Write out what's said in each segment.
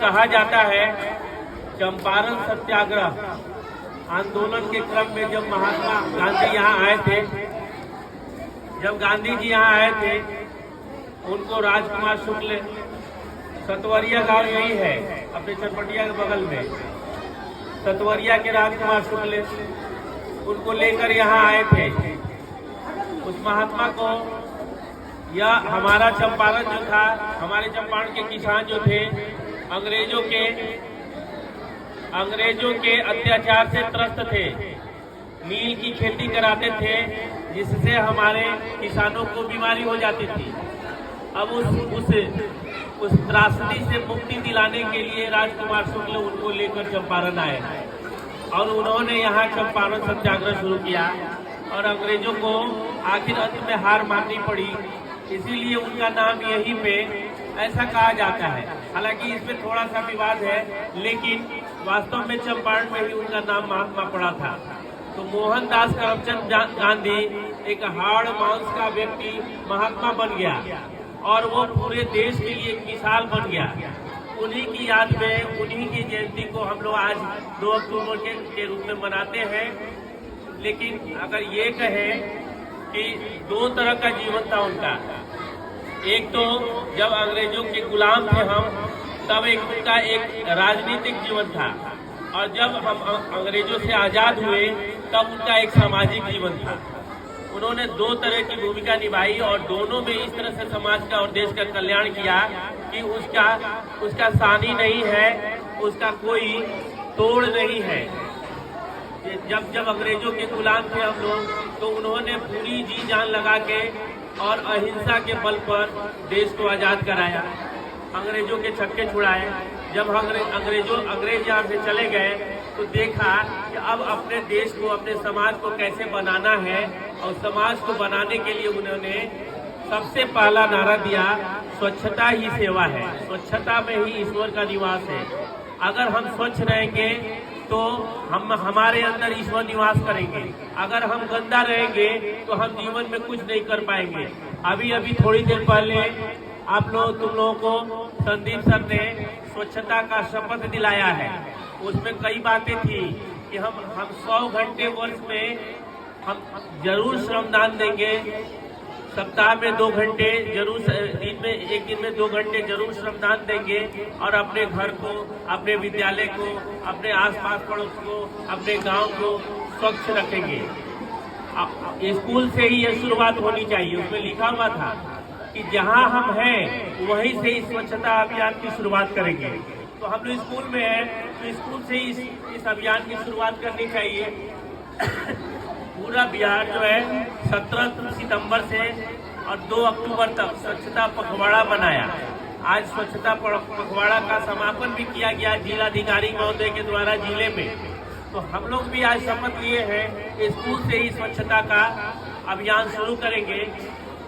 कहा जाता है चंपारण सत्याग्रह आंदोलन के क्रम में जब महात्मा गांधी यहाँ आए थे, जब गांधी जी यहाँ आए थे, उनको राजकुमार शुक्ल, सतवरिया गांव यही है अपने चनपटिया के बगल में, सतवरिया के राजकुमार शुक्ल उनको लेकर यहाँ आए थे। उस महात्मा को या हमारा चंपारण जो था, हमारे चंपारण के किसान जो थे, अंग्रेजों के अत्याचार से त्रस्त थे। नील की खेती कराते थे जिससे हमारे किसानों को बीमारी हो जाती थी। अब उस त्रासदी से मुक्ति दिलाने के लिए राजकुमार शुक्ल उनको लेकर चंपारण आए और उन्होंने यहाँ चंपारण सत्याग्रह शुरू किया और अंग्रेजों को आखिर अंत में हार माननी पड़ी। इसीलिए उनका नाम यहीं पे ऐसा कहा जाता है। हालांकि इसमें थोड़ा सा विवाद है, लेकिन वास्तव में चंपारण में ही उनका नाम महात्मा पड़ा था। तो मोहनदास करमचंद गांधी एक हाड़ मांस का व्यक्ति महात्मा बन गया और वो पूरे देश के लिए एक मिसाल बन गया। उन्हीं की याद में, उन्हीं की जयंती को हम लोग आज 2 अक्टूबर के रूप में मनाते हैं। लेकिन अगर ये कहें कि 2 तरह का जीवन था उनका, एक तो जब अंग्रेजों के गुलाम थे हम, तब उनका एक राजनीतिक जीवन था, और जब हम अंग्रेजों से आजाद हुए तब उनका एक सामाजिक जीवन था। उन्होंने 2 तरह की भूमिका निभाई और दोनों में इस तरह से समाज का और देश का कल्याण किया कि उसका सानी नहीं है, उसका कोई तोड़ नहीं है। जब अंग्रेजों के गुलाम थे हम लोग, तो उन्होंने पूरी जी जान लगा के और अहिंसा के बल पर देश को आजाद कराया, अंग्रेजों के छक्के छुड़ाए। जब अंग्रेज यहाँ से चले गए तो देखा कि अब अपने देश को, अपने समाज को कैसे बनाना है, और समाज को बनाने के लिए उन्होंने सबसे पहला नारा दिया, स्वच्छता ही सेवा है, स्वच्छता में ही ईश्वर का निवास है। अगर हम स्वच्छ रहेंगे तो हमारे अंदर ईश्वर निवास करेंगे। अगर हम गंदा रहेंगे तो हम जीवन में कुछ नहीं कर पाएंगे। अभी थोड़ी देर पहले तुम लोगों को संदीप सर ने स्वच्छता का शपथ दिलाया है। उसमें कई बातें थी कि हम 100 घंटे वर्ष में हम जरूर श्रमदान देंगे, सप्ताह में 2 घंटे जरूर, एक दिन में 2 घंटे जरूर श्रमदान देंगे, और अपने घर को, अपने विद्यालय को, अपने आसपास पड़ोस को, अपने गांव को स्वच्छ रखेंगे। स्कूल से ही यह शुरुआत होनी चाहिए। उसमें लिखा हुआ था कि जहां हम हैं वहीं से इस स्वच्छता अभियान की शुरुआत करेंगे। तो हम लोग स्कूल में हैं तो स्कूल से ही इस अभियान की शुरुआत करनी चाहिए। पूरा बिहार जो है 17 सितंबर से और 2 अक्टूबर तक स्वच्छता पखवाड़ा बनाया। आज स्वच्छता पखवाड़ा का समापन भी किया गया जिलाधिकारी महोदय के द्वारा जिले में। तो हम लोग भी आज शपथ लिए हैं, स्कूल से ही स्वच्छता का अभियान शुरू करेंगे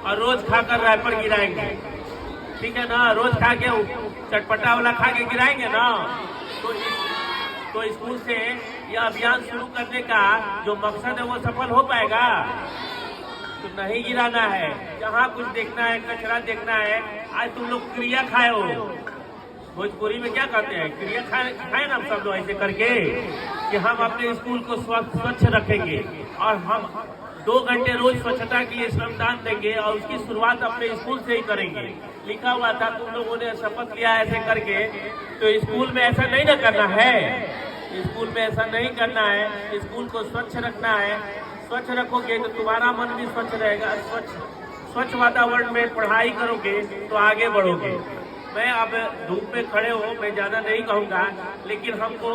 और रोज खाकर रैपर गिराएंगे। ठीक है ना? रोज खा के चटपटा वाला खा के गिराएंगे ना, तो स्कूल से यह अभियान शुरू करने का जो मकसद है वो सफल हो पाएगा? तो नहीं गिराना है। जहाँ कुछ देखना है, कचरा देखना है। आज तुम लोग क्रिया खाए हो, भोजपुरी में क्या कहते हैं, क्रिया खाए ना सब लोग ऐसे करके, कि हम अपने स्कूल को स्वच्छ रखेंगे और हम 2 घंटे रोज स्वच्छता के लिए श्रमदान देंगे और उसकी शुरुआत अपने स्कूल से ही करेंगे। लिखा हुआ था, तुम लोगों ने शपथ लिया ऐसे करके। तो स्कूल में ऐसा नहीं ना करना है, स्कूल में ऐसा नहीं करना है। स्कूल को स्वच्छ रखना है। स्वच्छ रखोगे तो तुम्हारा मन भी स्वच्छ रहेगा। स्वच्छ वातावरण में पढ़ाई करोगे तो आगे बढ़ोगे। मैं अब धूप में खड़े हो, मैं ज्यादा नहीं कहूँगा, लेकिन हमको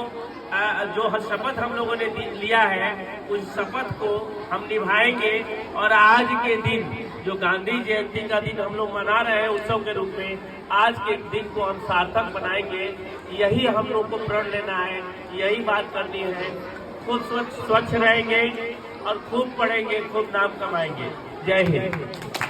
जो शपथ हम लोगों ने लिया है उस शपथ को हम निभाएंगे। और आज के दिन जो गांधी जयंती का दिन हम लोग मना रहे हैं उत्सव के रूप में, आज के दिन को हम सार्थक बनाएंगे। यही हम लोग को प्रण लेना है, यही बात करनी है। खूब स्वच्छ रहेंगे और खूब पढ़ेंगे, खूब नाम कमाएंगे। जय हिंद।